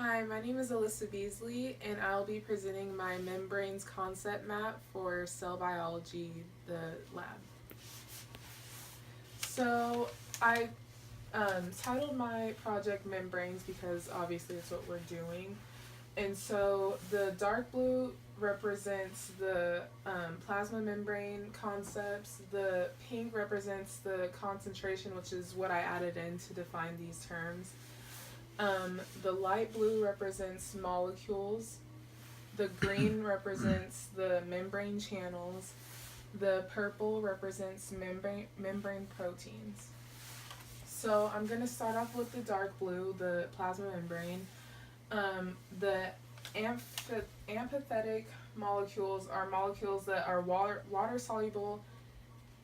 Hi, my name is Alyssa Beasley, and I'll be presenting my membranes concept map for cell biology, the lab. So, I titled my project Membranes because obviously it's what we're doing. And so, the dark blue represents the plasma membrane concepts, the pink represents the concentration, which is what I added in to define these terms. The light blue represents molecules. The green represents the membrane channels. The purple represents membrane proteins. So I'm going to start off with the dark blue, the plasma membrane. The amphithetic molecules are molecules that are water soluble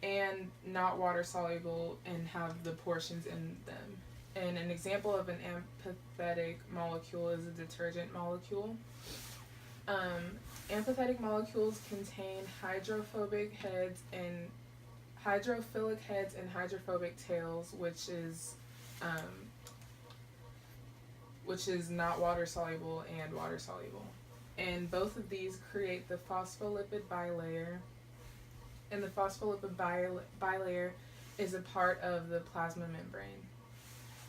and not water soluble and have the portions in them. And an example of an amphithetic molecule is a detergent molecule. Um, Amphithetic molecules contain hydrophilic heads and hydrophobic tails, um, which is not water soluble and water soluble. And both of these create the phospholipid bilayer, and the phospholipid bilayer is a part of the plasma membrane.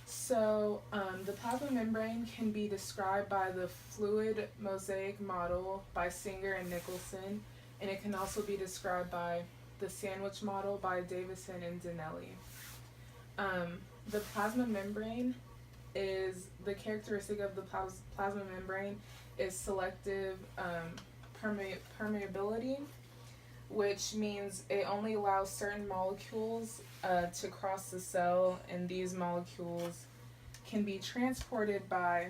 So, the plasma membrane can be described by the fluid mosaic model by Singer and Nicholson, and it can also be described by the sandwich model by Davison and Dinelli. The plasma membrane is the characteristic of the plasma membrane is selective permeability, which means it only allows certain molecules to cross the cell, and these molecules can be transported by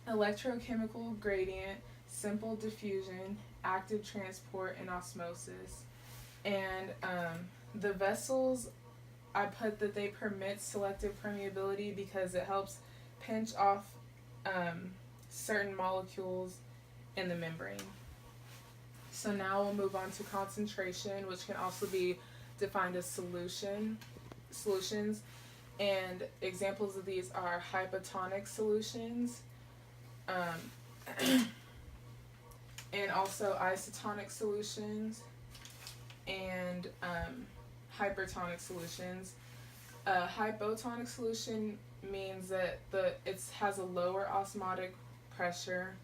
electrochemical gradient, simple diffusion, active transport, and osmosis. And the vessels, I put that they permit selective permeability because it helps pinch off certain molecules in the membrane. So now we'll move on to concentration, which can also be defined as solutions. And examples of these are hypotonic solutions, and also isotonic solutions, and hypertonic solutions. A hypotonic solution means that it has a lower osmotic pressure.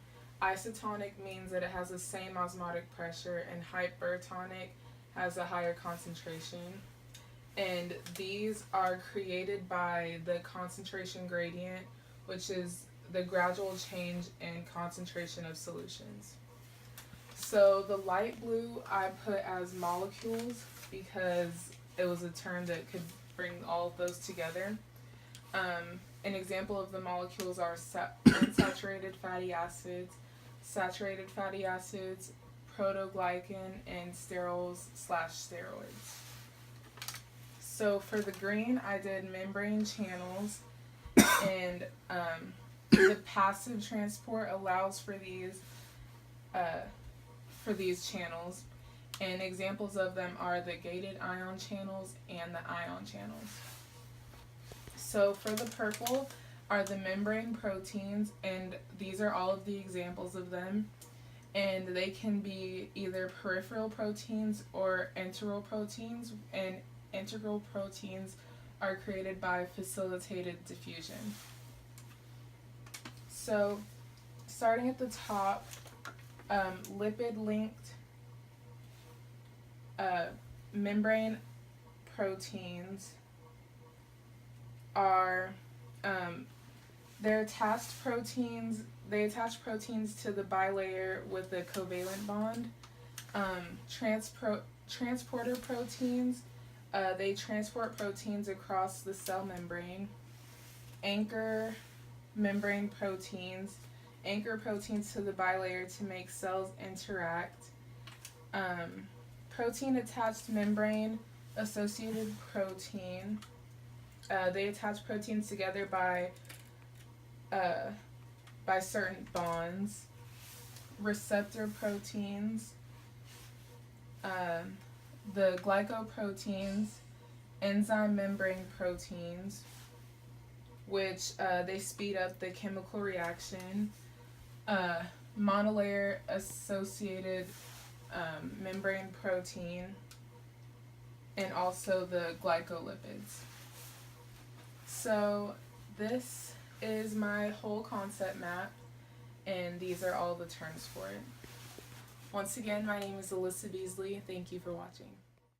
Isotonic means that it has the same osmotic pressure, and hypertonic has a higher concentration. And these are created by the concentration gradient, which is the gradual change in concentration of solutions. So the light blue I put as molecules because it was a term that could bring all of those together. An example of the molecules are unsaturated fatty acids, saturated fatty acids, protoglycan, and sterols/steroids. So for the green, I did membrane channels, and the passive transport allows for these channels, and examples of them are the gated ion channels and the ion channels. So for the purple are the membrane proteins, and these are all of the examples of them. And they can be either peripheral proteins or integral proteins, and integral proteins are created by facilitated diffusion. So starting at the top, lipid-linked membrane proteins are they're attached proteins. They attach proteins to the bilayer with a covalent bond. Transporter proteins, they transport proteins across the cell membrane. Anchor membrane proteins anchor proteins to the bilayer to make cells interact. Protein attached membrane associated protein. They attach proteins together by certain bonds. Receptor proteins, the glycoproteins, enzyme membrane proteins, which they speed up the chemical reaction, monolayer associated membrane protein, and also the glycolipids. So this is my whole concept map, and these are all the terms for it. Once again, my name is Alyssa Beasley. Thank you for watching.